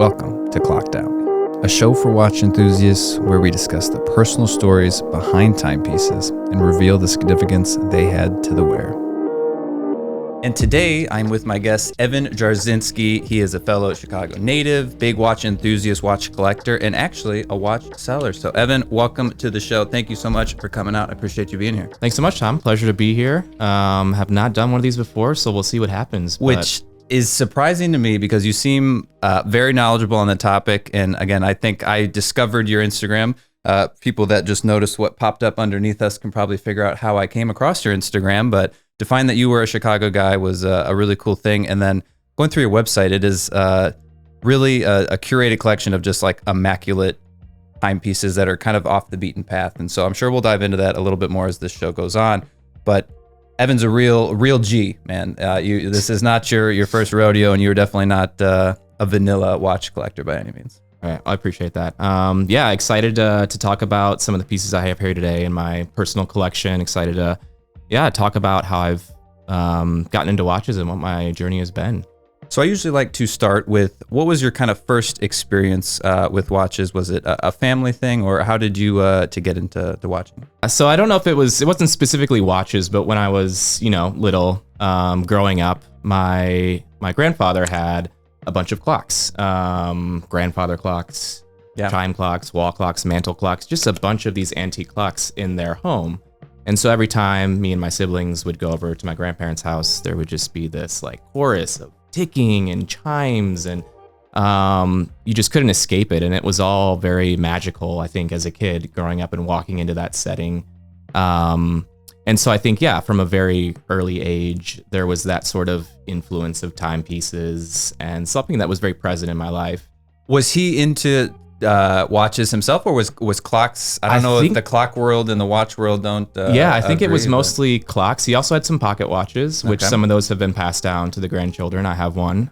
Welcome to Clocked Out, a show for watch enthusiasts where we discuss the personal stories behind timepieces and reveal the significance they had to the wearer. And today I'm with my guest, Evan Jarzinski. He is a fellow Chicago native, big watch enthusiast, watch collector, and actually a watch seller. So Evan, welcome to the show. Thank you so much for coming out. I appreciate you being here. Thanks so much, Tom. Pleasure to be here. Have not done one of these before, so we'll see what happens. Which is surprising to me because you seem very knowledgeable on the topic. And again, I think I discovered your Instagram. People that just noticed what popped up underneath us can probably figure out how I came across your Instagram, but to find that you were a Chicago guy was a really cool thing. And then going through your website, it is really a curated collection of just like immaculate timepieces that are kind of off the beaten path. And so I'm sure we'll dive into that a little bit more as this show goes on. But Evan's a real G, man. This is not your first rodeo, and you're definitely not a vanilla watch collector by any means. All right, I appreciate that. Yeah, excited to talk about some of the pieces I have here today in my personal collection. Excited to talk about how I've gotten into watches and what my journey has been. So I usually like to start with, what was your kind of first experience with watches? Was it a family thing, or how did you to get into watching? So I don't know if it wasn't specifically watches, but when I was, little, growing up, my grandfather had a bunch of clocks, grandfather clocks, chime clocks, wall clocks, mantle clocks, just a bunch of these antique clocks in their home. And so every time me and my siblings would go over to my grandparents' house, there would just be this like chorus of ticking and chimes, and you just couldn't escape it. And it was all very magical, I think, as a kid growing up and walking into that setting. And so I think, from a very early age, there was that sort of influence of timepieces and something that was very present in my life. Was he into watches himself, or was clocks? I don't know if the clock world and the watch world don't. I think it was mostly clocks. He also had some pocket watches, which some of those have been passed down to the grandchildren. I have one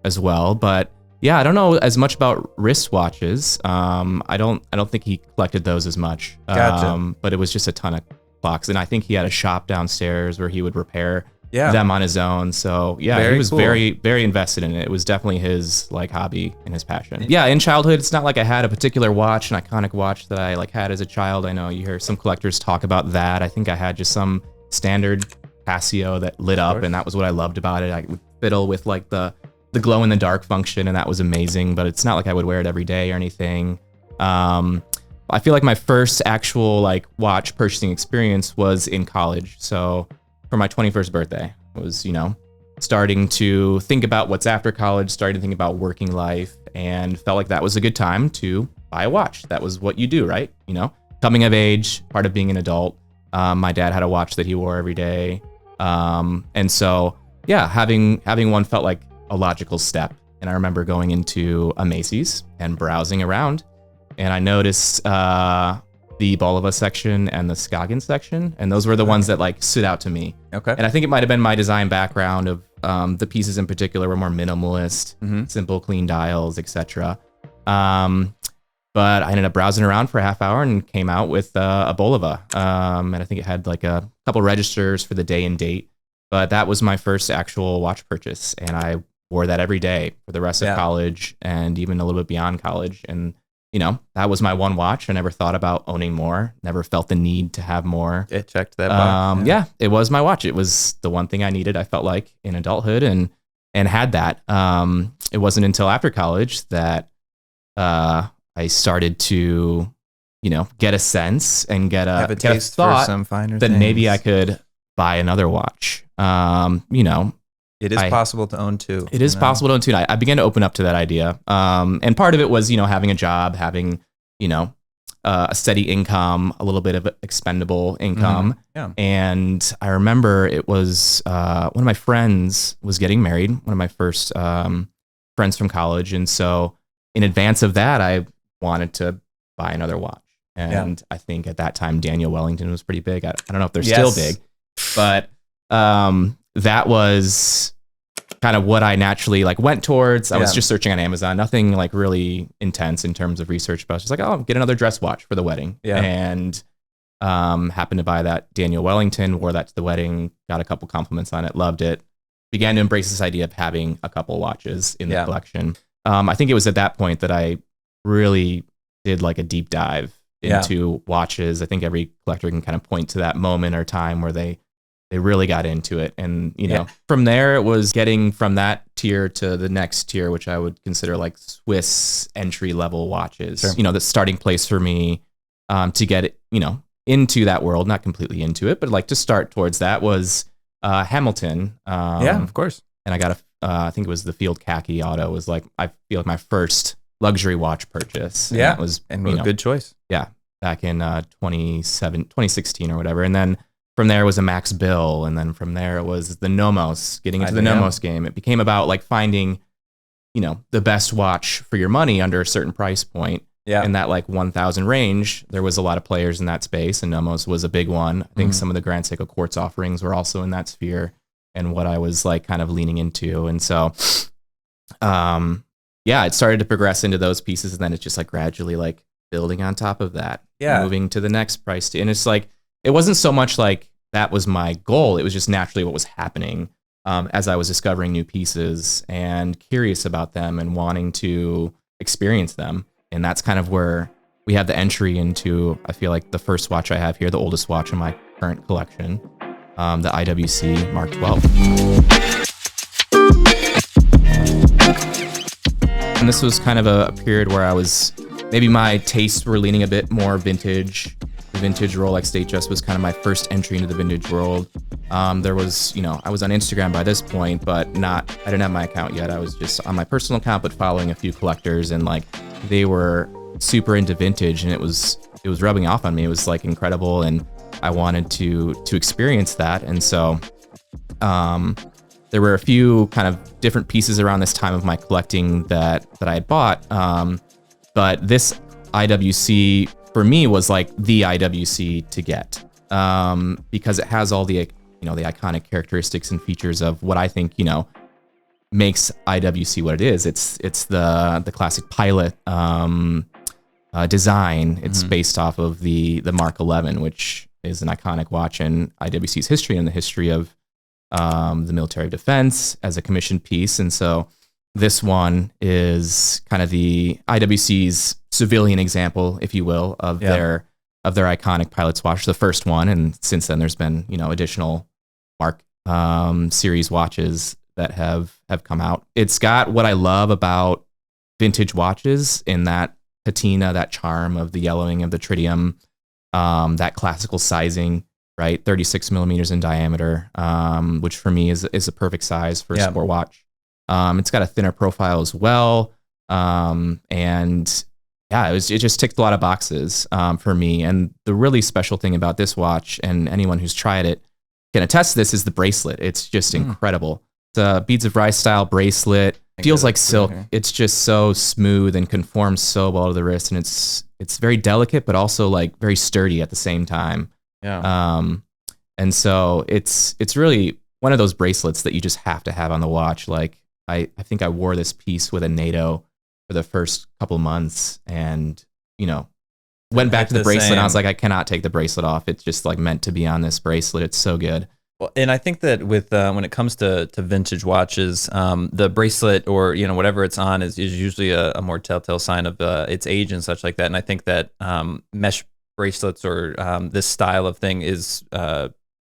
as well, but I don't know as much about wrist watches. I don't think he collected those as much. Gotcha. But it was just a ton of clocks, and I think he had a shop downstairs where he would repair them on his own. So he was cool. very invested in it. It was definitely his like hobby and his passion. In childhood, it's not like I had a particular watch, an iconic watch that I like had as a child. I know you hear some collectors talk about that. I think I had just some standard Casio that lit up, and that was what I loved about it. I would fiddle with like the glow in the dark function, and that was amazing, but it's not like I would wear it every day or anything. I feel like my first actual like watch purchasing experience was in college. So for my 21st birthday, I was, starting to think about what's after college, starting to think about working life, and felt like that was a good time to buy a watch. That was what you do, right? Coming of age, part of being an adult. My dad had a watch that he wore every day. And so, having one felt like a logical step. And I remember going into a Macy's and browsing around, and I noticed the Bulova section and the Scoggins section, and those were the ones that like stood out to me. Okay. And I think it might have been my design background of the pieces in particular were more minimalist, simple, clean dials, etc. But I ended up browsing around for a half hour and came out with a Bulova, and I think it had like a couple registers for the day and date. But that was my first actual watch purchase, and I wore that every day for the rest of college and even a little bit beyond college. And that was my one watch. I never thought about owning more, never felt the need to have more. It checked that box. It was my watch. It was the one thing I needed, I felt like, in adulthood, and had that. It wasn't until after college that I started to, get a sense and get a taste thought for some finer that things. maybe I could buy another watch. It is possible to own two. It is possible to own two. I began to open up to that idea. And part of it was, having a job, having, a steady income, a little bit of expendable income. And I remember it was one of my friends was getting married, one of my first friends from college. And so in advance of that, I wanted to buy another watch. And I think at that time, Daniel Wellington was pretty big. I don't know if they're still big, but that was kind of what I naturally like went towards. I was just searching on Amazon, nothing like really intense in terms of research, but I was just like, get another dress watch for the wedding. And happened to buy that Daniel Wellington, wore that to the wedding, got a couple compliments on it, loved it, began to embrace this idea of having a couple watches in the collection. I think it was at that point that I really did like a deep dive into watches. I think every collector can kind of point to that moment or time where they really got into it. And, you know, from there it was getting from that tier to the next tier, which I would consider like Swiss entry level watches. Sure. You know, the starting place for me to get it, you know, into that world, not completely into it, but like to start towards that was Hamilton. Of course. And I got I think it was the Field Khaki Auto was like, I feel like my first luxury watch purchase. And that was a good choice. Yeah. Back in 2016 or whatever. And then from there was a Max Bill. And then from there it was the Nomos, getting into the Nomos game. It became about like finding, you know, the best watch for your money under a certain price point. Yeah. In that like 1,000 range, there was a lot of players in that space, and Nomos was a big one. I think some of the Grand Seiko Quartz offerings were also in that sphere, and what I was like kind of leaning into. And so, it started to progress into those pieces, and then it's just like gradually like building on top of that, moving to the next price. And it's like, it wasn't so much like that was my goal. It was just naturally what was happening as I was discovering new pieces and curious about them and wanting to experience them. And that's kind of where we have the entry into, I feel like the first watch I have here, the oldest watch in my current collection, the IWC Mark XII. And this was kind of a period where I was, maybe my tastes were leaning a bit more vintage. The vintage Rolex Datejust was kind of my first entry into the vintage world. There was, you know, I was on Instagram by this point, but I didn't have my account yet. I was just on my personal account, but following a few collectors, and like they were super into vintage, and it was rubbing off on me. It was like incredible, and I wanted to experience that. And so there were a few kind of different pieces around this time of my collecting that I had bought. But this IWC for me was like the IWC to get, because it has all the, you know, the iconic characteristics and features of what I think, you know, makes IWC what it is. It's the classic pilot design. It's based off of the Mark XI, which is an iconic watch in IWC's history and the history of the military defense as a commissioned piece. And so this one is kind of the IWC's civilian example, if you will, of their iconic pilot's watch, the first one. And since then, there's been, you know, additional Mark series watches that have come out. It's got what I love about vintage watches in that patina, that charm of the yellowing of the tritium, that classical sizing, right? 36 millimeters in diameter, which for me is a perfect size for a sport watch. It's got a thinner profile as well. And yeah, it just ticked a lot of boxes for me. And the really special thing about this watch, and anyone who's tried it can attest to this, is the bracelet. It's just incredible. It's a beads of rice style bracelet. Feels like silk. It's just so smooth and conforms so well to the wrist, and it's very delicate, but also like very sturdy at the same time. Yeah. And so it's really one of those bracelets that you just have to have on the watch. Like I think I wore this piece with a NATO for the first couple months, and you know, went back to the bracelet. And I was like, I cannot take the bracelet off. It's just like meant to be on this bracelet. It's so good. Well, and I think that with when it comes to vintage watches, the bracelet or, you know, whatever it's on is usually a more telltale sign of its age and such like that. And I think that mesh bracelets or this style of thing is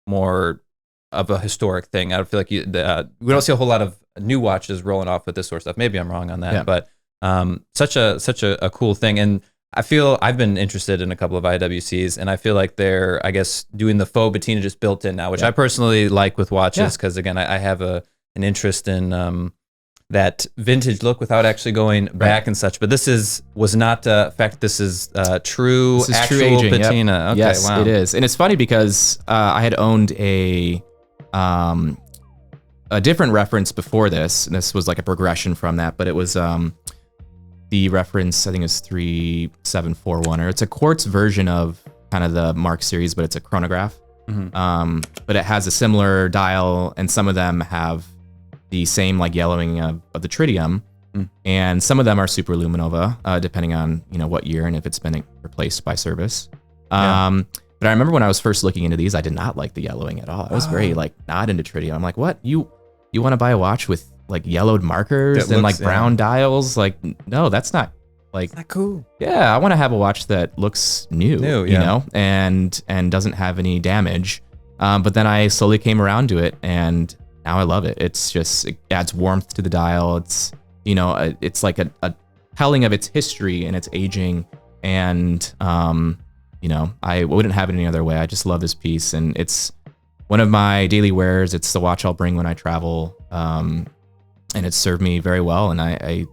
more of a historic thing. I feel like we don't see a whole lot of new watches rolling off with this sort of stuff. Maybe I'm wrong on that, but such a cool thing. And I feel I've been interested in a couple of IWCs, and I feel like they're, I guess, doing the faux patina just built in now, which I personally like with watches, because again, I have an interest in that vintage look without actually going back and such. But this was not in fact, this is true actual aging, patina. Okay, yes, wow. It is. And it's funny because I had owned a different reference before this, and this was like a progression from that, but it was the reference, I think, is 3741, or it's a quartz version of kind of the Mark series, but it's a chronograph. But it has a similar dial, and some of them have the same like yellowing of the tritium, and some of them are super luminova, depending on, you know, what year and if it's been replaced by service. But I remember when I was first looking into these, I did not like the yellowing at all. I was very like not into tritium. I'm like, what? You want to buy a watch with like yellowed markers and like brown dials. Like, no, that's not like that cool. Yeah, I want to have a watch that looks new, you know, and doesn't have any damage. But then I slowly came around to it, and now I love it. It's just, it adds warmth to the dial. It's, you know, it's like a telling of its history and its aging. And, you know, I wouldn't have it any other way. I just love this piece, and it's one of my daily wears. It's the watch I'll bring when I travel, and it's served me very well, and I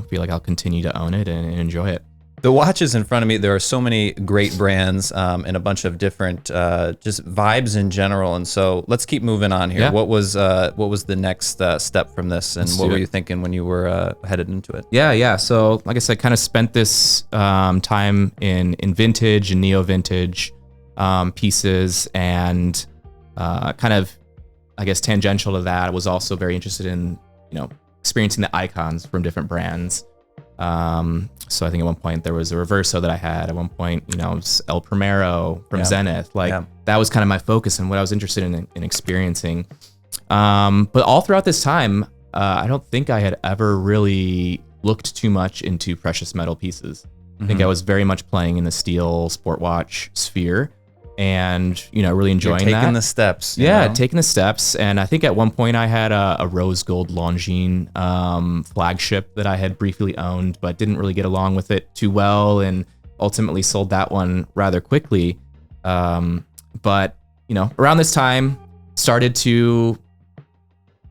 feel like I'll continue to own it and enjoy it. The watches in front of me, there are so many great brands and a bunch of different just vibes in general. And so let's keep moving on here. Yeah. What was the next step from this, and what were you thinking when you were headed into it? Yeah. So like I said, kind of spent this time in vintage and neo-vintage pieces, and kind of, I guess, tangential to that, I was also very interested in, you know, experiencing the icons from different brands. So I think at one point there was a Reverso that I had. At one point, you know, it was El Primero from Zenith. Like that was kind of my focus and what I was interested in experiencing. But all throughout this time, I don't think I had ever really looked too much into precious metal pieces. I think I was very much playing in the steel sport watch sphere, and, you know, really enjoying taking the steps. Taking the steps. And I think at one point I had a rose gold Longines flagship that I had briefly owned, but didn't really get along with it too well, and ultimately sold that one rather quickly. But, you know, around this time, started to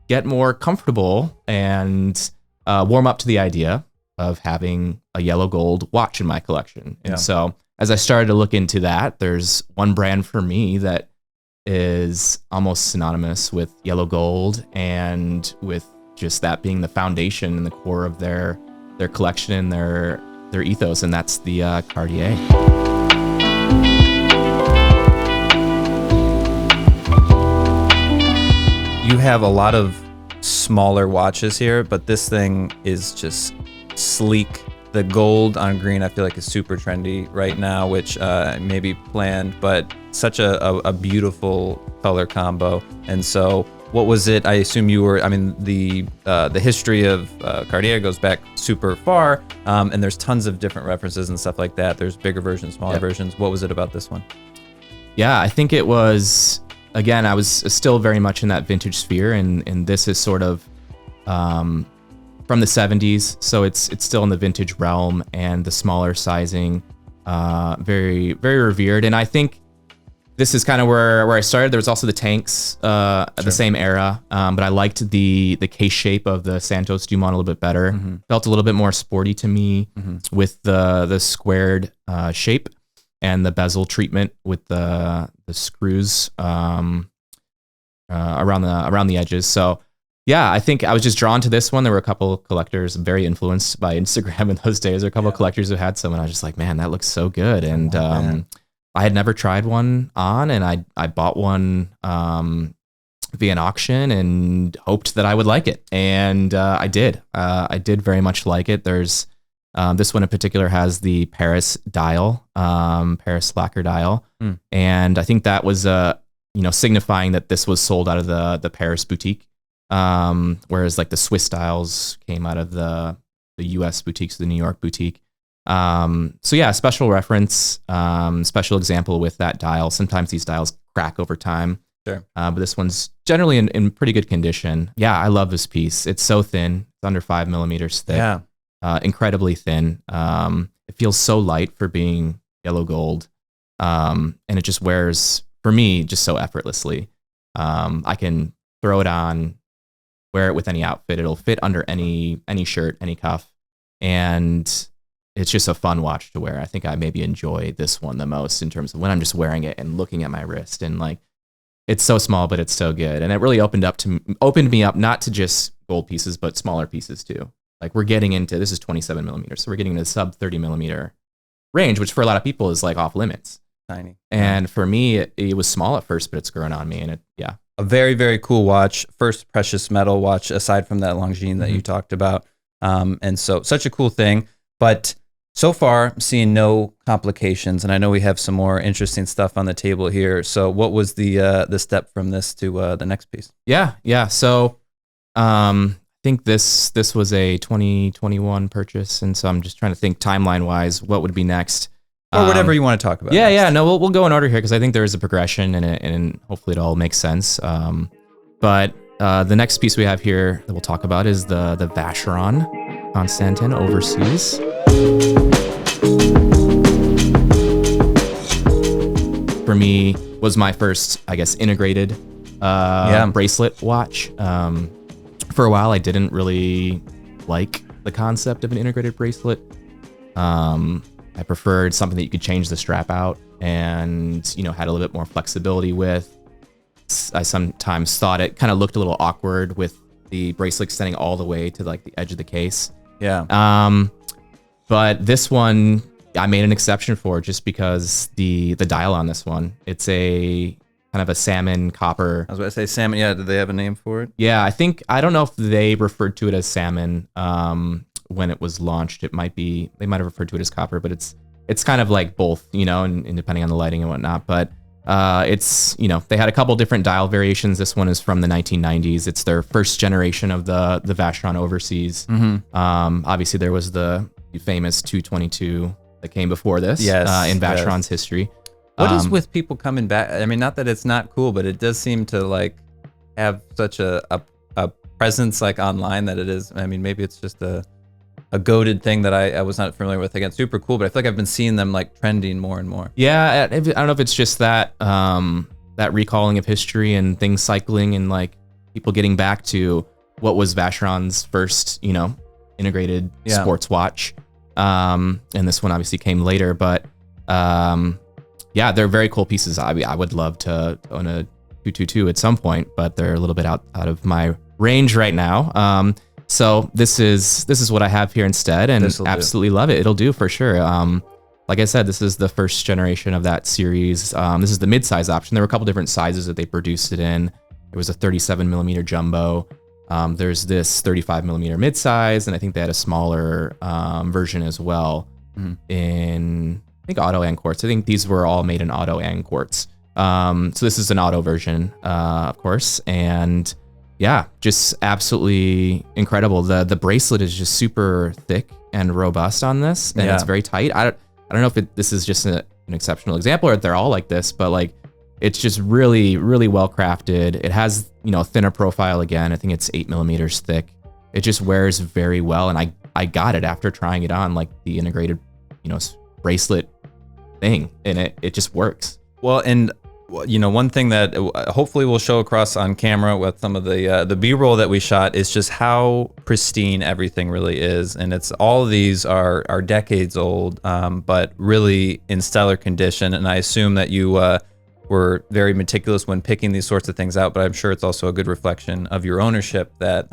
get more comfortable and warm up to the idea of having a yellow gold watch in my collection. And so as I started to look into that, there's one brand for me that is almost synonymous with yellow gold, and with just that being the foundation and the core of their collection and their ethos, and that's the Cartier. You have a lot of smaller watches here, but this thing is just sleek. The gold on green, I feel like, is super trendy right now, which may be planned, but such a beautiful color combo. And so what was it? I assume you were, I mean, the history of Cartier goes back super far, and there's tons of different references and stuff like that. There's bigger versions, smaller versions. What was it about this one? Yeah, I think it was, again, I was still very much in that vintage sphere, and this is sort of from the 70s, so it's still in the vintage realm, and the smaller sizing, very, very revered. And I think this is kind of where I started. There was also the tanks at the same era, but I liked the case shape of the Santos Dumont a little bit better. Felt a little bit more sporty to me with the squared shape and the bezel treatment with the screws around the edges. So yeah, I think I was just drawn to this one. There were a couple of collectors, very influenced by Instagram in those days. There were a couple of collectors who had some, and I was just like, man, that looks so good. And I had never tried one on, and I bought one via an auction and hoped that I would like it. And I did. I did very much like it. There's this one in particular has the Paris dial, Paris lacquer dial. And I think that was signifying that this was sold out of the Paris boutique. Whereas like the Swiss dials came out of the US boutiques, the New York boutique. So yeah, special reference, special example with that dial. Sometimes these dials crack over time. Sure. But this one's generally in pretty good condition. Yeah, I love this piece. It's so thin. It's under 5 millimeters thick. Yeah. Incredibly thin. It feels so light for being yellow gold. And it just wears, for me, just so effortlessly. I can throw it on, wear it with any outfit. It'll fit under any shirt, any cuff. And it's just a fun watch to wear. I think I maybe enjoy this one the most in terms of when I'm just wearing it and looking at my wrist, and like, it's so small, but it's so good. And it really opened me up, not to just gold pieces, but smaller pieces too. Like, we're getting into, this is 27 millimeters. So we're getting into the sub 30 millimeter range, which for a lot of people is like off limits. Tiny. And for me, it was small at first, but it's grown on me, and a very, very cool watch. First precious metal watch, aside from that Longines that you talked about. And so such a cool thing. But so far, I'm seeing no complications. And I know we have some more interesting stuff on the table here. So what was the step from this to the next piece? Yeah. So I think this was a 2021 purchase, and so I'm just trying to think timeline wise, what would be next, or whatever you want to talk about. Yeah, next. yeah. No, we'll go in order here because I think there is a progression in it, and hopefully it all makes sense. But the next piece we have here that we'll talk about is the Vacheron Constantin Overseas. For me, was my first, I guess, integrated bracelet watch. For a while, I didn't really like the concept of an integrated bracelet. I preferred something that you could change the strap out and, had a little bit more flexibility with. I sometimes thought it kind of looked a little awkward with the bracelet extending all the way to like the edge of the case. Yeah. But this one, I made an exception for just because the dial on this one, it's a kind of a salmon copper. I was about to say salmon. Yeah. Did they have a name for it? Yeah. I don't know if they referred to it as salmon when it was launched. They might have referred to it as copper, but it's kind of like both, and depending on the lighting and whatnot. But it's, they had a couple different dial variations. This one is from the 1990s. It's their first generation of the Vacheron Overseas. Mm-hmm. Obviously, there was the famous 222 that came before this in Vacheron's history. What is with people coming back? I mean, not that it's not cool, but it does seem to like have such a presence like online that it is. I mean, maybe it's just a goated thing that I was not familiar with. Again, super cool, but I feel like I've been seeing them like trending more and more. Yeah, I don't know if it's just that that recalling of history and things cycling and like people getting back to what was Vacheron's first, integrated sports watch. And this one obviously came later, but they're very cool pieces. I would love to own a 222 at some point, but they're a little bit out of my range right now. So this is what I have here instead, and absolutely love it. It'll do for sure. Like I said, this is the first generation of that series. This is the mid-size option. There were a couple different sizes that they produced it in. There was a 37 millimeter jumbo. There's this 35 millimeter mid-size, and I think they had a smaller version as well in, I think, auto and quartz. I think these were all made in auto and quartz. So this is an auto version, of course, and yeah, just absolutely incredible. The bracelet is just super thick and robust on this, and it's very tight. I don't know if this is just an exceptional example or if they're all like this, but like it's just really, really well crafted. It has, a thinner profile again. I think it's 8 millimeters thick. It just wears very well, and I got it after trying it on like the integrated, bracelet thing, and it just works. Well, and one thing that hopefully we'll show across on camera with some of the B-roll that we shot is just how pristine everything really is. And it's all of these are decades old, but really in stellar condition. And I assume that you were very meticulous when picking these sorts of things out, but I'm sure it's also a good reflection of your ownership that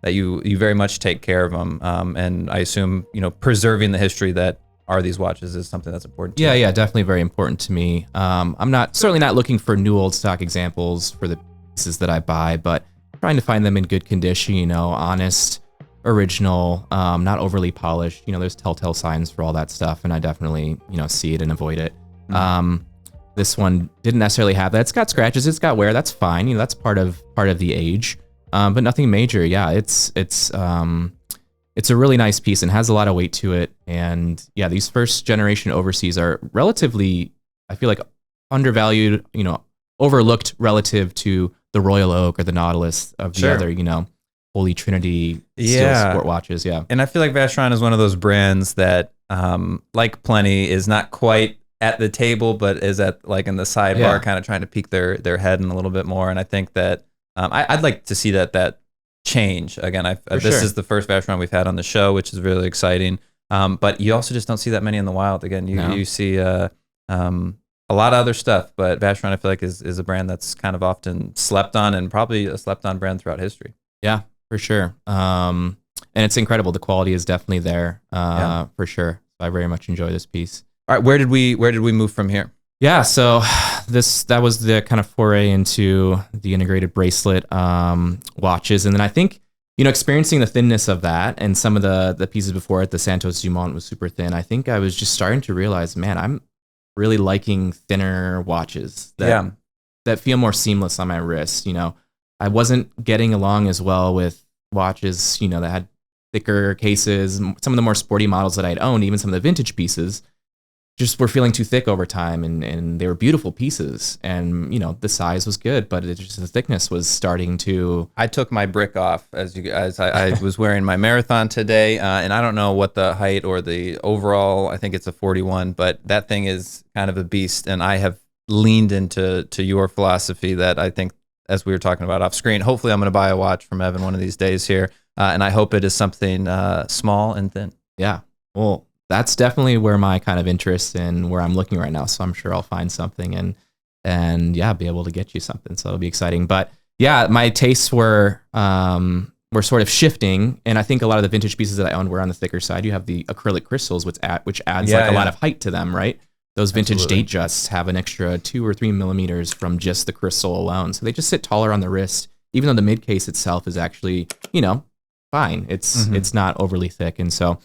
that you very much take care of them. And I assume, preserving the history that are these watches is something that's important to you. Yeah, definitely very important to me. I'm certainly not looking for new old stock examples for the pieces that I buy, but trying to find them in good condition, honest, original, not overly polished. There's telltale signs for all that stuff, and I definitely, see it and avoid it. This one didn't necessarily have that. It's got scratches, it's got wear, that's fine. That's part of the age, but nothing major. Yeah, it's a really nice piece and has a lot of weight to it. And yeah, these first generation Overseas are relatively, I feel like, undervalued, overlooked relative to the Royal Oak or the Nautilus of the other, Holy Trinity steel sport watches. Yeah. And I feel like Vacheron is one of those brands that, like Plenty, is not quite at the table, but is at like in the sidebar, kind of trying to peek their head in a little bit more. And I think that I'd like to see that change again. This is the first Vacheron we've had on the show, which is really exciting. But you also just don't see that many in the wild. Again, you see a lot of other stuff, but Vacheron I feel like is a brand that's kind of often slept on, and probably a slept on brand throughout history. Yeah, for sure. And it's incredible. The quality is definitely there, for sure. So I very much enjoy this piece. All right, where did we move from here? Yeah, so that was the kind of foray into the integrated bracelet watches. And then I think, experiencing the thinness of that and some of the pieces before it, the Santos Dumont was super thin. I think I was just starting to realize, man, I'm really liking thinner watches that feel more seamless on my wrist. I wasn't getting along as well with watches, that had thicker cases, some of the more sporty models that I had owned, even some of the vintage pieces, just were feeling too thick over time, and they were beautiful pieces, and the size was good, but the thickness was starting to. I took my brick off as I was wearing my Marathon today, and I don't know what the height or the overall. I think it's a 41, but that thing is kind of a beast, and I have leaned into your philosophy that I think, as we were talking about off screen. Hopefully, I'm going to buy a watch from Evan one of these days here, and I hope it is something small and thin. Yeah, well. That's definitely where my kind of interest and where I'm looking right now. So I'm sure I'll find something and be able to get you something. So it'll be exciting. But yeah, my tastes were sort of shifting, and I think a lot of the vintage pieces that I owned were on the thicker side. You have the acrylic crystals, which adds a lot of height to them, right? Those vintage Datejusts have an extra 2 or 3 millimeters from just the crystal alone, so they just sit taller on the wrist. Even though the mid case itself is actually, fine. It's not overly thick, and so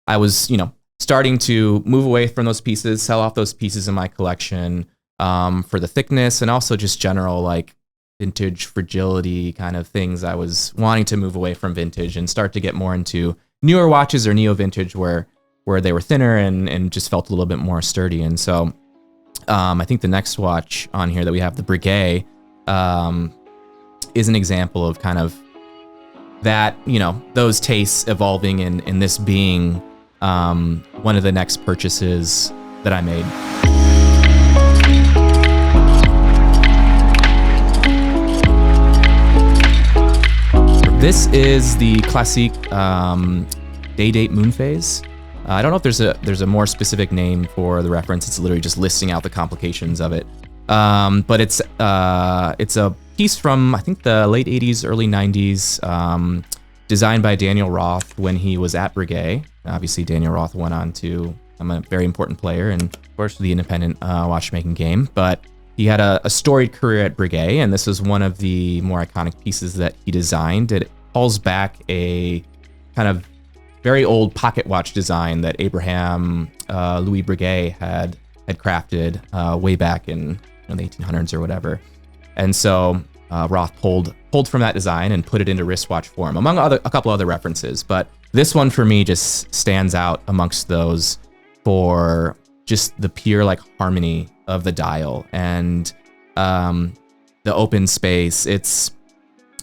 I was, starting to move away from those pieces, sell off those pieces in my collection for the thickness and also just general like vintage fragility kind of things. I was wanting to move away from vintage and start to get more into newer watches or neo vintage where they were thinner and just felt a little bit more sturdy. And so I think the next watch on here that we have, the Breguet, is an example of kind of that, those tastes evolving and this being one of the next purchases that I made. This is the Classique Day Date Moonphase. I don't know if there's a more specific name for the reference. It's literally just listing out the complications of it. But it's a piece from I think the late 80s, early 90s. Designed by Daniel Roth when he was at Breguet. Obviously, Daniel Roth went on to become a very important player in, of course, the independent watchmaking game. But he had a storied career at Breguet, and this is one of the more iconic pieces that he designed. It calls back a kind of very old pocket watch design that Abraham Louis Breguet had crafted way back in the 1800s or whatever. And so Roth pulled from that design and put it into wristwatch form, among a couple other references. But this one for me just stands out amongst those for just the pure like harmony of the dial and the open space. It's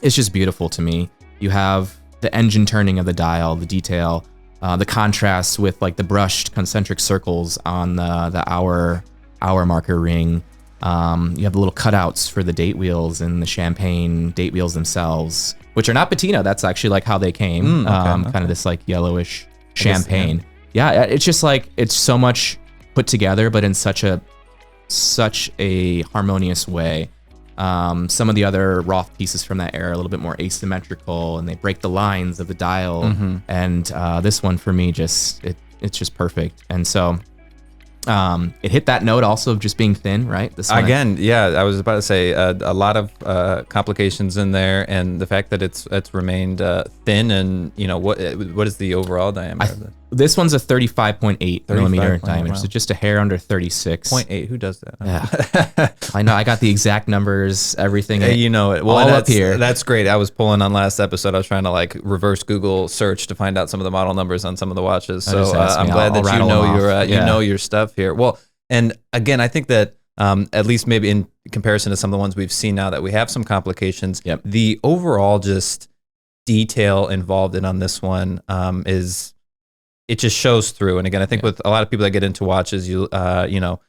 just beautiful to me. You have the engine turning of the dial, the detail, the contrast with like the brushed concentric circles on the hour marker ring. You have the little cutouts for the date wheels and the champagne date wheels themselves, which are not patina. That's actually like how they came. Kind of this like yellowish champagne. Yeah, it's just like it's so much put together, but in such a harmonious way. Some of the other Roth pieces from that era are a little bit more asymmetrical, and they break the lines of the dial. And this one for me it's just perfect. And so. It hit that note also of just being thin, right? This one again, I was about to say a lot of complications in there, and the fact that it's remained thin, and what is the overall diameter of this? This one's a 35.8 millimeter diameter, so just a hair under 36. 0.8, who does that? Yeah. I know, I got the exact numbers, everything. You know it. Well, all up here. That's great. I was pulling on last episode. I was trying to like reverse Google search to find out some of the model numbers on some of the watches. So I'm glad that you know your stuff here. Well, and again, I think that at least maybe in comparison to some of the ones we've seen now that we have some complications, the overall just detail involved in on this one it just shows through. And again, I think with a lot of people that get into watches, from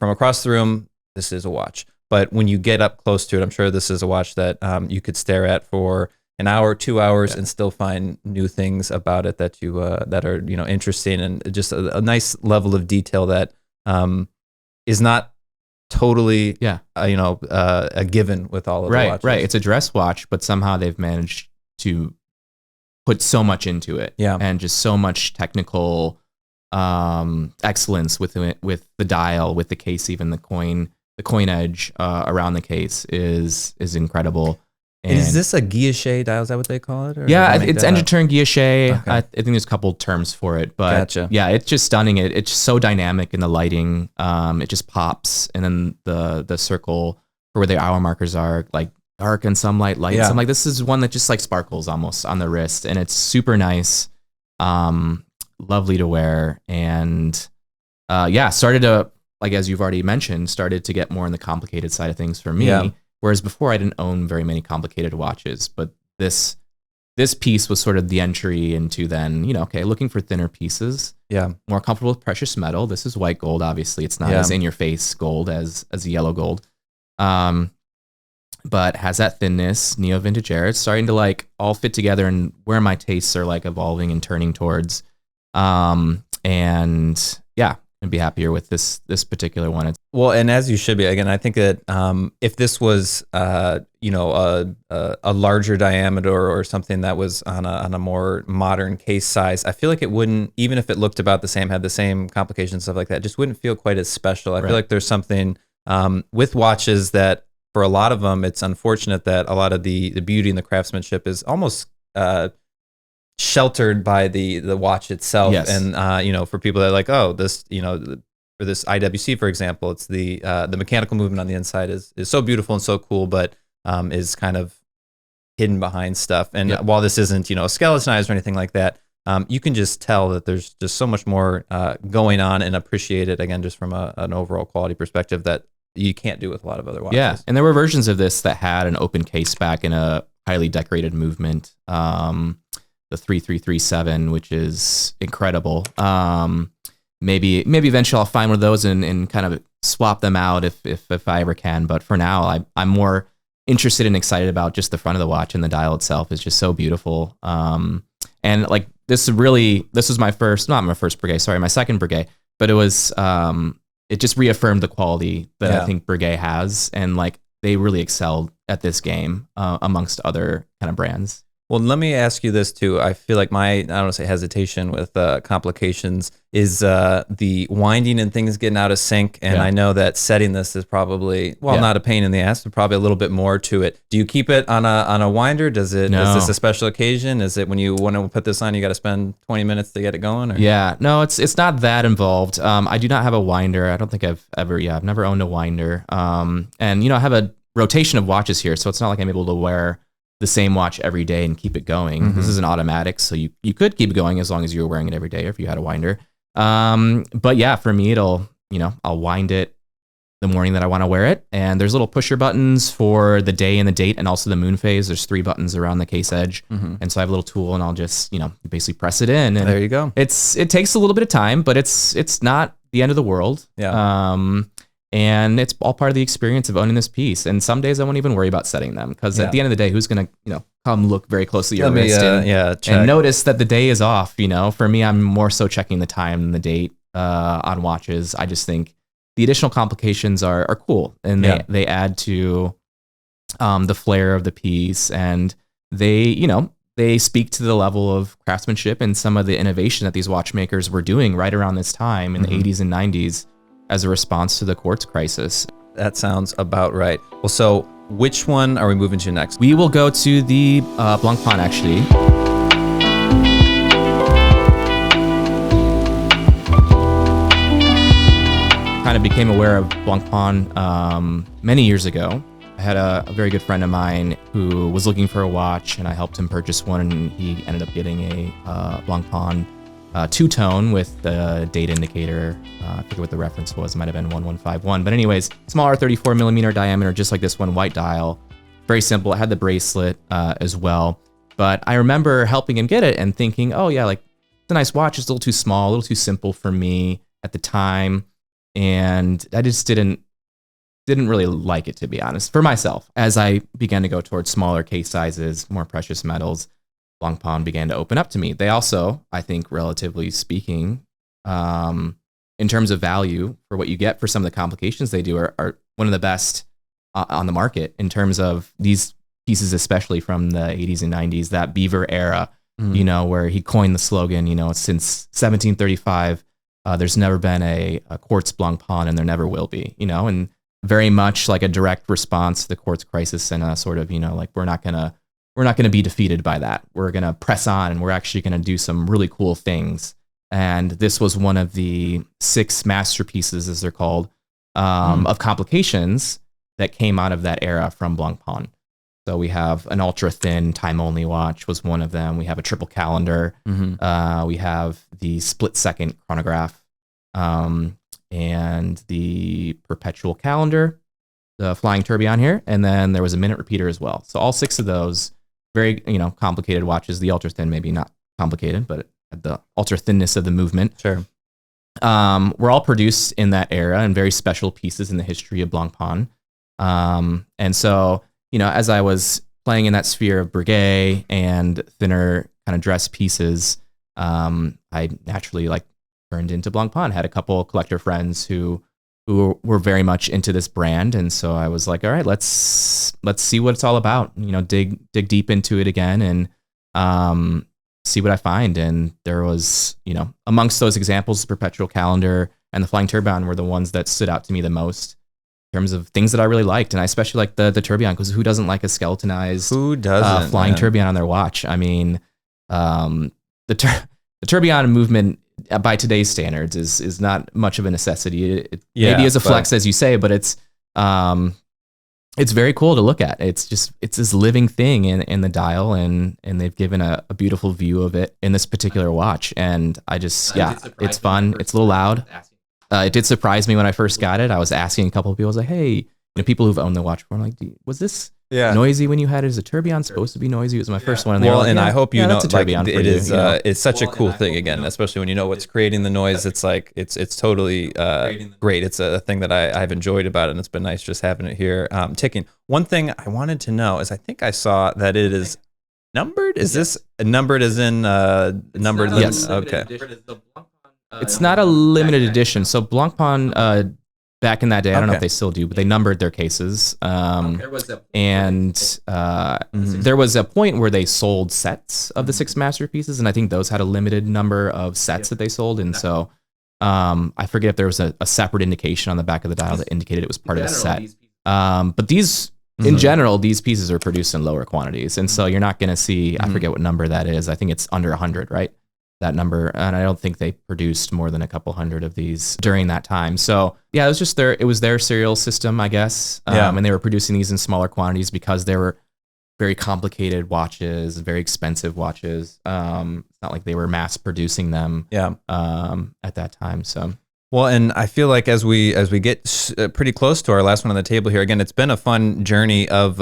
across the room, this is a watch. But when you get up close to it, I'm sure this is a watch that you could stare at for an hour, 2 hours, and still find new things about it that you that are interesting, and just a nice level of detail that is not totally a given with all of the watches. Right. It's a dress watch, but somehow they've managed to put so much into it, and just so much technical excellence with the dial, with the case, even the coin edge around the case is incredible. And is this a guilloche dial? Is that what they call it? It's engine turn guilloche. Okay. I think there's a couple terms for it, but gotcha. Yeah, it's just stunning. It's so dynamic in the lighting. It just pops, and then the circle for where the hour markers are like dark and some light. Yeah. So I'm like, this is one that just like sparkles almost on the wrist, and it's super nice, lovely to wear, and started to, like, as you've already mentioned, started to get more on the complicated side of things for me. Yeah. Whereas before I didn't own very many complicated watches, but this piece was sort of the entry into then, looking for thinner pieces. Yeah. More comfortable with precious metal. This is white gold, obviously. It's not as in your face gold as a yellow gold. But has that thinness, neo vintage era. It's starting to like all fit together and where my tastes are like evolving and turning towards. And be happier with this particular one. Well, and as you should be. Again, I think that if this was a larger diameter or something that was on a more modern case size, I feel like it wouldn't, even if it looked about the same, had the same complications, stuff like that, just wouldn't feel quite as special. I feel like there's something with watches that for a lot of them, it's unfortunate that a lot of the beauty and the craftsmanship is almost sheltered by the watch itself. Yes. And for people that are like, oh, this, for this IWC, for example, it's the mechanical movement on the inside is so beautiful and so cool, but is kind of hidden behind stuff. And while this isn't skeletonized or anything like that, you can just tell that there's just so much more going on and appreciate it, again, just from an overall quality perspective that you can't do with a lot of other watches. Yeah, and there were versions of this that had an open case back in a highly decorated movement. The 3337, which is incredible. Maybe eventually I'll find one of those and kind of swap them out if I ever can. But for now, I'm more interested and excited about just the front of the watch, and the dial itself is just so beautiful. And like this was my first, not my first Breguet, sorry, my second Breguet, but it was it just reaffirmed the quality that I think Breguet has, and like they really excelled at this game amongst other kind of brands. Well, let me ask you this too. I feel like I don't want to say hesitation with complications is the winding and things getting out of sync. And I know that setting this is probably, not a pain in the ass, but probably a little bit more to it. Do you keep it on a winder? Is this a special occasion? Is it when you want to put this on, you got to spend 20 minutes to get it going? Or? Yeah, no, it's not that involved. I do not have a winder. I don't think I've never owned a winder. And I have a rotation of watches here, so it's not like I'm able to wear the same watch every day and keep it going. Mm-hmm. This is an automatic, so you could keep it going as long as you were wearing it every day, or if you had a winder. But yeah, for me, I'll wind it the morning that I want to wear it. And there's little pusher buttons for the day and the date, and also the Moonphase. There's 3 buttons around the case edge. Mm-hmm. And so I have a little tool, and I'll just, basically press it in. And there you go. It takes a little bit of time, but it's not the end of the world. Yeah. And it's all part of the experience of owning this piece. And some days I won't even worry about setting them, because at the end of the day, who's going to, come look very closely at your wrist and notice that the day is off. For me, I'm more so checking the time than the date on watches. I just think the additional complications are cool, and they add to the flair of the piece, and they speak to the level of craftsmanship and some of the innovation that these watchmakers were doing right around this time in the 80s and 90s. As a response to the quartz crisis. That sounds about right. Well, so which one are we moving to next? We will go to the Blancpain, actually. Kind of became aware of Blancpain many years ago. I had a very good friend of mine who was looking for a watch, and I helped him purchase one, and he ended up getting a Blancpain two-tone with the date indicator. I forget what the reference was. It might have been 1151. But anyways, smaller 34 millimeter diameter, just like this one, white dial. Very simple. It had the bracelet as well. But I remember helping him get it and thinking, oh yeah, like it's a nice watch. It's a little too small, a little too simple for me at the time. And I just didn't really like it, to be honest, for myself. As I began to go towards smaller case sizes, more precious metals, Blancpain began to open up to me. They also, I think, relatively speaking, in terms of value for what you get for some of the complications they do, are one of the best on the market in terms of these pieces, especially from the 80s and 90s, that Beaver era, where he coined the slogan, since 1735, there's never been a quartz Blancpain, and there never will be, and very much like a direct response to the quartz crisis, and a sort of, like we're not going to be defeated by that. We're going to press on, and we're actually going to do some really cool things. And this was one of the 6 masterpieces, as they're called, of complications that came out of that era from Blancpain. So we have an ultra thin time only watch was one of them. We have a triple calendar. We have the split second chronograph, and the perpetual calendar, the flying tourbillon here, and then there was a minute repeater as well. So all 6 of those, very complicated watches. The ultra thin maybe not complicated, but the ultra thinness of the movement. Sure. Were all produced in that era and very special pieces in the history of Blancpain. And so, as I was playing in that sphere of Breguet and thinner kind of dress pieces, I naturally turned into Blancpain. Had a couple collector friends who were very much into this brand, and so I was like, all right, let's see what it's all about. Dig deep into it again and see what I find. And there was, amongst those examples, the perpetual calendar and the flying tourbillon were the ones that stood out to me the most in terms of things that I really liked. And I especially liked the tourbillon, because who doesn't like a skeletonized flying tourbillon on their watch? I mean, the tourbillon movement by today's standards is not much of a necessity. It maybe is a flex, as you say, but it's very cool to look at. It's this living thing in the dial, and they've given a beautiful view of it in this particular watch. And I just, it's fun. It's a little loud. It did surprise me when I first got it. I was asking a couple of people, I was like, hey, people who've owned the watch before, I'm like, was this noisy when you had it? Is a tourbillon supposed to be noisy? It was my first one. And I hope it's such a cool thing, again, especially when you know what's creating the noise. It's like, it's totally great. It's a thing that I've enjoyed about it, and it's been nice just having it here ticking. One thing I wanted to know is, I think I saw that it is numbered. Is this numbered as in numbered? Yes. Okay. It's not a limited edition. So Blancpain, back in that day, I don't know if they still do, but they numbered their cases. There was a point where they sold sets of the 6 masterpieces, and I think those had a limited number of sets that they sold. And so I forget if there was a separate indication on the back of the dial that indicated it was part of a set. But these, in general, these pieces are produced in lower quantities. And so you're not going to see, I forget what number that is. I think it's under 100, right? That number, and I don't think they produced more than a couple hundred of these during that time. So it was just their serial system, I guess. And they were producing these in smaller quantities because they were very complicated watches, very expensive watches. It's not like they were mass producing them at that time. So well, and I feel like as we get pretty close to our last one on the table here, again, it's been a fun journey of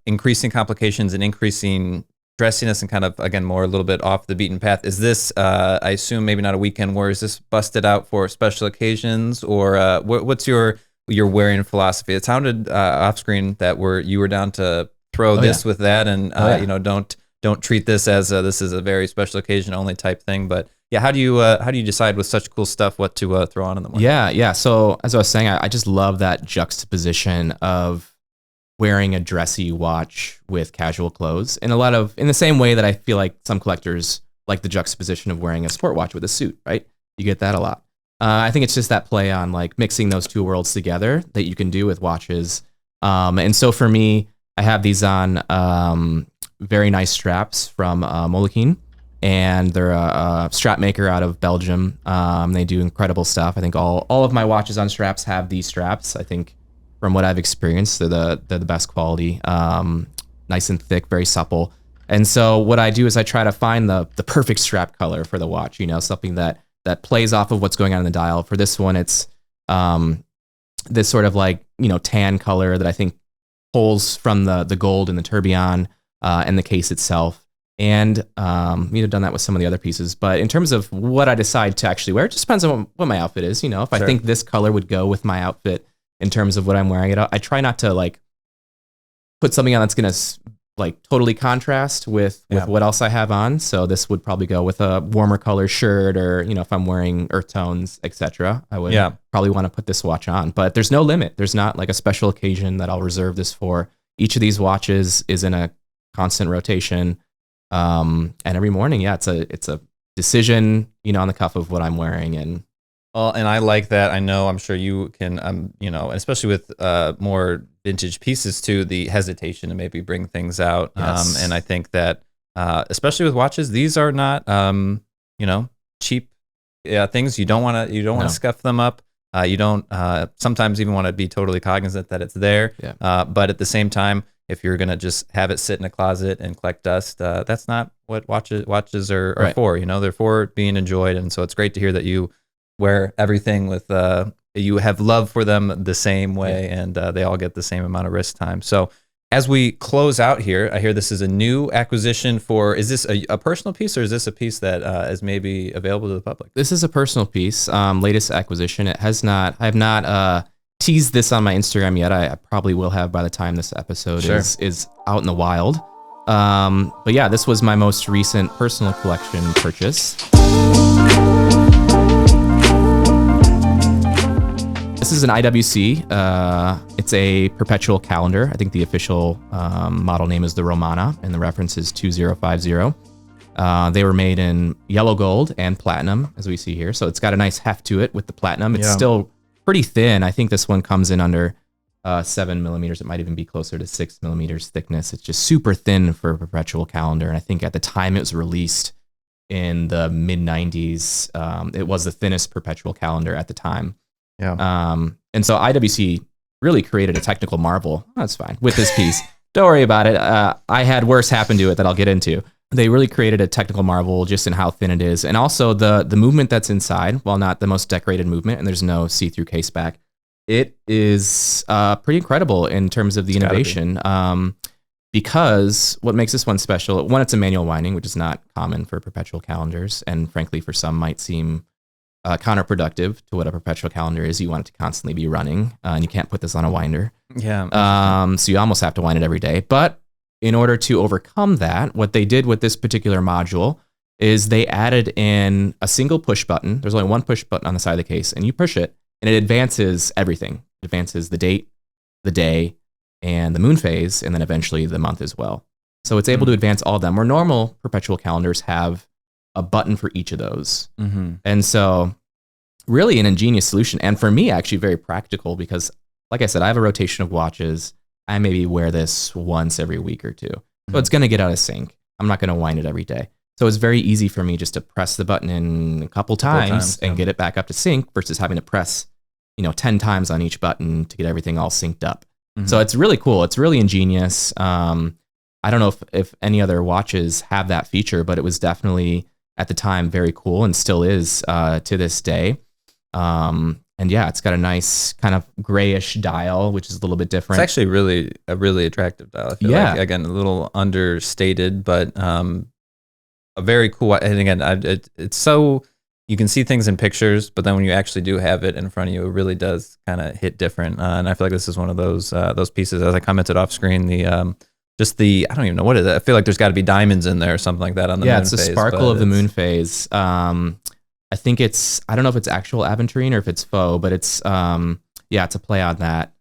increasing complications and increasing dressiness, and kind of, again, more a little bit off the beaten path. Is this, I assume, maybe not a weekend wear? Is this busted out for special occasions, or what's your wearing philosophy? It sounded off screen that you were down to throw this with that, and don't treat this as this is a very special occasion only type thing. But how do you decide with such cool stuff what to throw on in the morning? Yeah. So as I was saying, I just love that juxtaposition of wearing a dressy watch with casual clothes, in the same way that I feel like some collectors like the juxtaposition of wearing a sport watch with a suit, right? You get that a lot. I think it's just that play on mixing those two worlds together that you can do with watches. And so for me, I have these on very nice straps from Moleskine, and they're a strap maker out of Belgium. They do incredible stuff. I think all of my watches on straps have these straps. I think, from what I've experienced, they're the best quality, nice and thick, very supple. And so what I do is I try to find the perfect strap color for the watch, something that plays off of what's going on in the dial. For this one, it's this sort of tan color that I think pulls from the gold in the tourbillon and the case itself. And done that with some of the other pieces. But in terms of what I decide to actually wear, it just depends on what my outfit is. If I think this color would go with my outfit, in terms of what I'm wearing, I try not to put something on that's gonna totally contrast with what else I have on. So this would probably go with a warmer color shirt, or if I'm wearing earth tones, etc. I would probably want to put this watch on. But there's no limit. There's not a special occasion that I'll reserve this for. Each of these watches is in a constant rotation, and every morning, it's a decision, on the cuff of what I'm wearing. And well, and I like that. I'm sure you can, especially with more vintage pieces too, the hesitation to maybe bring things out. Yes. And I think that, especially with watches, these are not, cheap things. You don't want to scuff them up. You don't sometimes even want to be totally cognizant that it's there. Yeah. But at the same time, if you're gonna just have it sit in a closet and collect dust, that's not what watches are Right. for. They're for being enjoyed, and so it's great to hear that you wear everything with you have love for them the same way, and they all get the same amount of wrist time. So as we close out here, I hear this is a new acquisition for, is this a personal piece, or is this a piece that is maybe available to the public? This is a personal piece, latest acquisition. I have not teased this on my Instagram yet. I probably will have by the time this episode is out in the wild. But yeah, this was my most recent personal collection purchase. This is an IWC. It's a perpetual calendar. I think the official model name is the Romana, and the reference is 2050. They were made in yellow gold and platinum, as we see here. So it's got a nice heft to it with the platinum. It's still pretty thin. I think this one comes in under 7 millimeters. It might even be closer to 6 millimeters thickness. It's just super thin for a perpetual calendar. And I think at the time it was released in the mid 90s, it was the thinnest perpetual calendar at the time. Yeah. And so IWC really created a technical marvel. That's fine with this piece. Don't worry about it. I had worse happen to it that I'll get into. They really created a technical marvel just in how thin it is. And also the movement that's inside, while not the most decorated movement, and there's no see-through case back, it is pretty incredible in terms of the innovation. Because what makes this one special, one, it's a manual winding, which is not common for perpetual calendars. And frankly, for some might seem counterproductive to what a perpetual calendar is. You want it to constantly be running, and you can't put this on a winder. Yeah. So you almost have to wind it every day. But in order to overcome that, what they did with this particular module is they added in a single push button. There's only one push button on the side of the case, and you push it, and it advances everything. It advances the date, the day, and the moon phase, and then eventually the month as well. So it's able to advance all of them, where normal perpetual calendars have a button for each of those. And so really an ingenious solution. And for me, actually very practical, because like I said, I have a rotation of watches. I maybe wear this once every week or two. So it's going to get out of sync. I'm not going to wind it every day. So it's very easy for me just to press the button in a couple times and get it back up to sync versus having to press, 10 times on each button to get everything all synced up. So it's really cool. It's really ingenious. I don't know if any other watches have that feature, but it was definitely at the time very cool and still is to this day. And yeah, it's got a nice kind of grayish dial, which is a little bit different. It's actually a really attractive dial. I feel like, again, a little understated, but a very cool. And again, it's so, you can see things in pictures, but then when you actually do have it in front of you, it really does kind of hit different. And I feel like this is one of those pieces, as I commented off screen, I don't even know what it is. I feel like there's got to be diamonds in there or something like that on the moon phase. It's the sparkle of the moon phase. I think I don't know if it's actual aventurine or if it's faux, but it's it's a play on that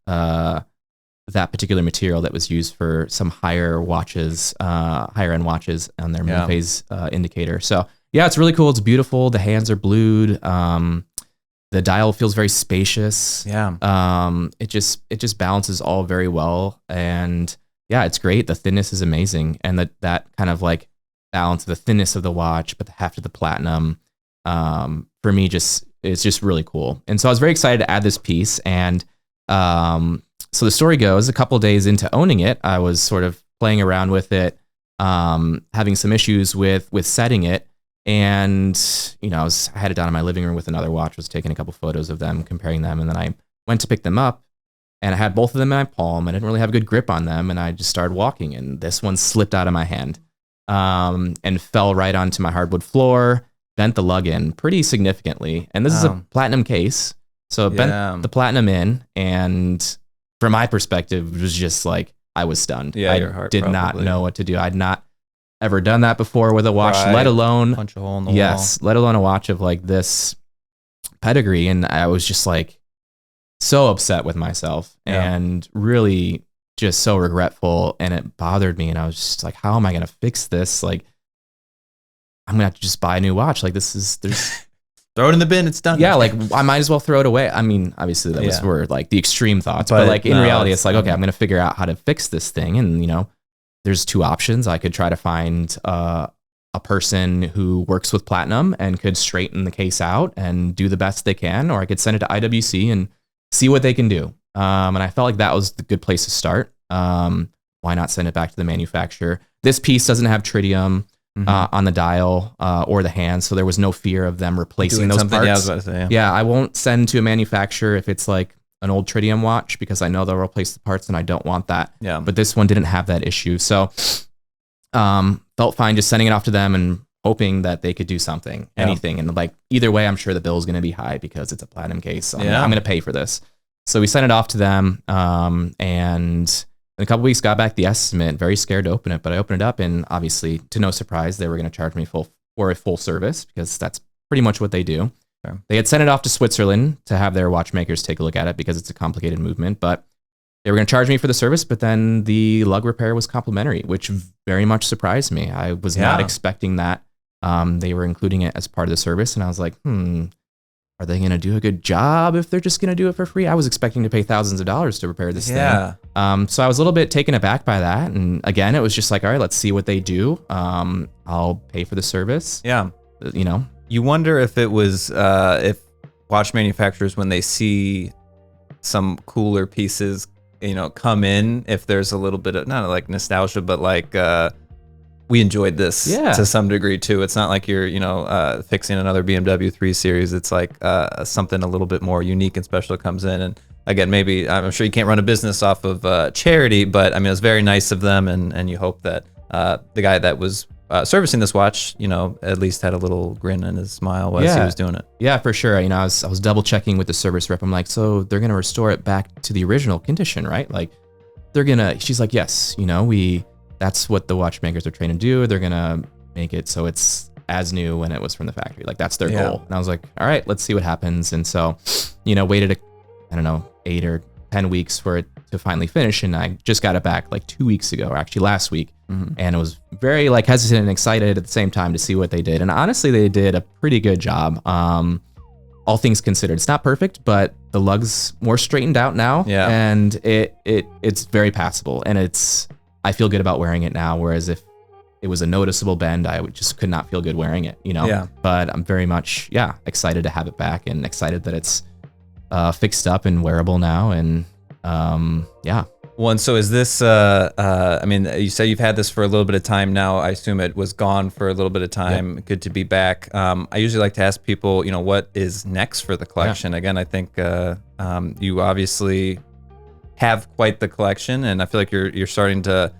particular material that was used for some higher end watches on their moon phase indicator. So yeah, it's really cool. It's beautiful. The hands are blued. The dial feels very spacious. It just balances all very well. And yeah, it's great. The thinness is amazing. And that kind of like balance of the thinness of the watch, but the heft of the platinum, for me, it's just really cool. And so I was very excited to add this piece. And so the story goes, a couple of days into owning it, I was sort of playing around with it, having some issues with setting it. And, I had it down in my living room with another watch, was taking a couple photos of them, comparing them. And then I went to pick them up. And I had both of them in my palm. I didn't really have a good grip on them. And I just started walking. And this one slipped out of my hand and fell right onto my hardwood floor, bent the lug in pretty significantly. And this is a platinum case. So it bent the platinum in. And from my perspective, it was just like, I was stunned. Yeah, your heart did not know what to do. I'd not ever done that before with a watch, let alone punch a hole in the wall. Let alone a watch of like this pedigree. And I was just like, so upset with myself and really just so regretful, and it bothered me. And I was just like, how am I going to fix this? Like, I'm going to have to just buy a new watch. Like, there's throw it in the bin. It's done. Yeah. Like, I might as well throw it away. I mean, obviously that were like the extreme thoughts, but like in reality, it's like, okay, I'm going to figure out how to fix this thing. And, there's two options. I could try to find a person who works with platinum and could straighten the case out and do the best they can, or I could send it to IWC and see what they can do. And I felt like that was the good place to start. why not send it back to the manufacturer? This piece doesn't have tritium on the dial or the hand, so there was no fear of them replacing those parts. Yeah, I was about to say, yeah, I won't send to a manufacturer if it's like an old tritium watch, because I know they'll replace the parts and I don't want that. Yeah. But this one didn't have that issue. So felt fine just sending it off to them and hoping that they could do something, anything. And like either way, I'm sure the bill is going to be high because it's a platinum case. So I'm going to pay for this. So we sent it off to them, and in a couple weeks got back the estimate. Very scared to open it, but I opened it up, and obviously, to no surprise, they were going to charge me for a full service, because that's pretty much what they do. Sure. They had sent it off to Switzerland to have their watchmakers take a look at it because it's a complicated movement, but they were going to charge me for the service, but then the lug repair was complimentary, which very much surprised me. I was not expecting that. They were including it as part of the service, and I was like, are they going to do a good job if they're just going to do it for free? I was expecting to pay thousands of dollars to repair this thing. So I was a little bit taken aback by that. And again, it was just like, all right, let's see what they do. I'll pay for the service. Yeah. You know, you wonder if it was, if watch manufacturers, when they see some cooler pieces, you know, come in, if there's a little bit of, not like nostalgia, but like, we enjoyed this to some degree too. It's not like you're, you know, fixing another BMW 3 Series. It's like something a little bit more unique and special comes in. And again, maybe I'm sure you can't run a business off of charity, but I mean, it was very nice of them. And you hope that the guy that was servicing this watch, you know, at least had a little grin on his smile while he was doing it. Yeah, for sure. You know, I was double checking with the service rep. I'm like, so they're gonna restore it back to the original condition, right? Like, she's like, yes. You know, that's what the watchmakers are trained to do. They're going to make it so it's as new when it was from the factory. Like, that's their goal. And I was like, all right, let's see what happens. And so, you know, waited, 8 or 10 weeks for it to finally finish. And I just got it back like 2 weeks ago, or actually last week. And it was very like hesitant and excited at the same time to see what they did. And honestly, they did a pretty good job. All things considered, it's not perfect, but the lug's more straightened out now. And it's very passable. And I feel good about wearing it now, whereas if it was a noticeable bend, I just could not feel good wearing it, you know? But I'm very much, excited to have it back, and excited that it's fixed up and wearable now. And Well, and so is this, I mean, you say you've had this for a little bit of time now. I assume it was gone for a little bit of time. Good to be back. I usually like to ask people, you know, what is next for the collection? Again, I think you obviously have quite the collection, and I feel like you're starting to,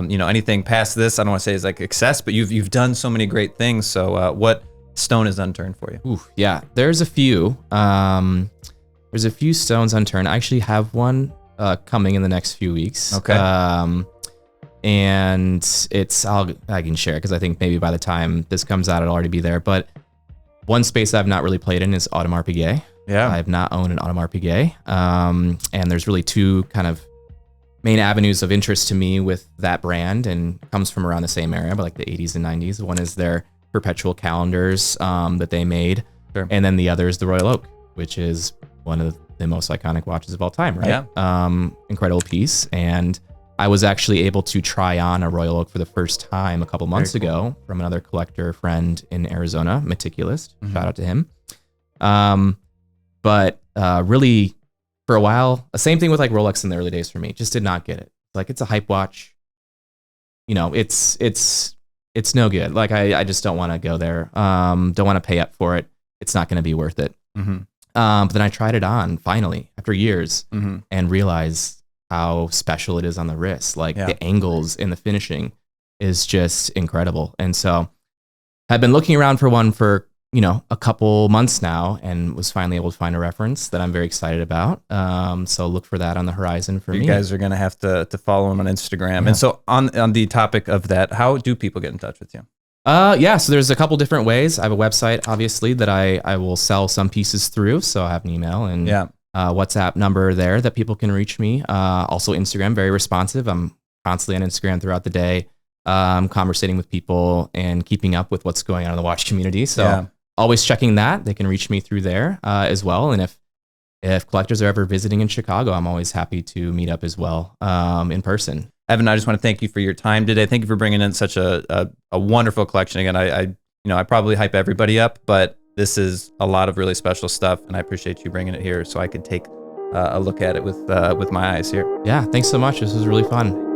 you know, anything past this, I don't want to say is like excess, but you've done so many great things. So what stone is unturned for you? Ooh, yeah, there's a few. There's a few stones unturned. I actually have one coming in the next few weeks. Okay. And I can share it because I think maybe by the time this comes out, it'll already be there. But one space I've not really played in is Audemars Piguet. I have not owned an Audemars Piguet. And there's really two kind of main avenues of interest to me with that brand, and comes from around the same area, but like the 80s and 90s. One is their perpetual calendars that they made. And then the other is the Royal Oak, which is one of the most iconic watches of all time, right? Incredible piece. And I was actually able to try on a Royal Oak for the first time a couple months ago from another collector friend in Arizona, Meticulous. Shout out to him. But really, for a while, same thing with like Rolex in the early days for me. Just did not get it. Like, it's a hype watch. You know, it's no good. Like, I just don't want to go there. Don't want to pay up for it. It's not going to be worth it. But then I tried it on finally after years and realized how special it is on the wrist. Like, the angles in the finishing is just incredible. And so I've been looking around for one for, you know, a couple months now, and was finally able to find a reference that I'm very excited about. So look for that on the horizon for me. You guys are going to have to follow him on Instagram. And so on the topic of that, how do people get in touch with you? So there's a couple different ways. I have a website, obviously, that I will sell some pieces through. So I have an email and WhatsApp number there that people can reach me. Also Instagram, very responsive. I'm constantly on Instagram throughout the day, conversating with people and keeping up with what's going on in the watch community. So always checking that. They can reach me through there as well. And if collectors are ever visiting in Chicago, I'm always happy to meet up as well in person. Evan, I just want to thank you for your time today. Thank you for bringing in such a wonderful collection. Again, I probably hype everybody up, but this is a lot of really special stuff, and I appreciate you bringing it here so I could take a look at it with my eyes here. Yeah, thanks so much. This was really fun.